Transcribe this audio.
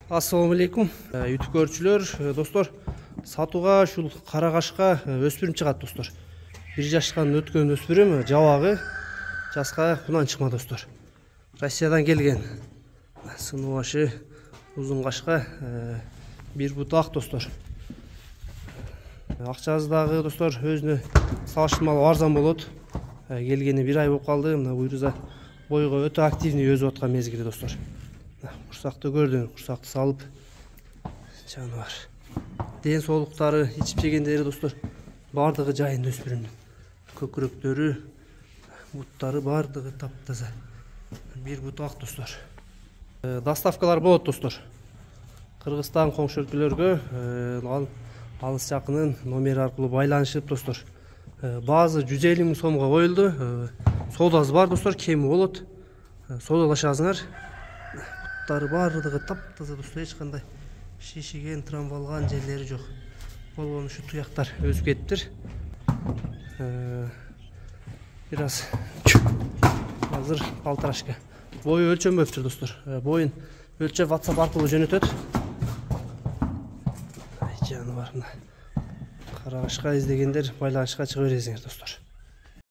Ассаламу алейкум, YouTube көрүүчүлөр, достор. Сатууга ушул кара кашка өспүрүм чыгат, достор. 1 жаштан өткөн өспүрүм, жабагы жаска кунан чыкма, достор. Россиядан келген. Сыны башы узун кашка, бир бутак, достор. Акчасы дагы, достор, өзүнө салыштырмалуу арзан болот. Келгени 1 ай болуп калды. Мына буйруза бойго өтө активный өзүп аткан мезгили, достор. Курсакты көрдүң, курсакты салып жаныбар. Ден соолуктары, ичип жегендери, достор, бардыгы жайында өспүрүмдүн. Көкүрөктөрү, буттары бардыгы таптаза. Бир бутак, достор. Доставкалар болот, достор. Кыргызстан коңшу өлкөлөргө алыс жакынын номери аркылуу байланышып, достор. Баазы 150 000 сомго коюлду. Соодасы бар, достор, кеми болот. Соодалашасыңар. Буттары бардыгы таптаза, достор, эч кандай шишиген, трамбалган жерлери жок. Болгону ушу туяктар өсүп кетиптир. Бир аз азыр калтырашка. Бою өлчөнбөптүр, достор. Боюн өлчөп WhatsApp аркылуу жөнөтөт. Жаныбарына. Кара кашка издегендер байланышка чыга бересиңер, достор.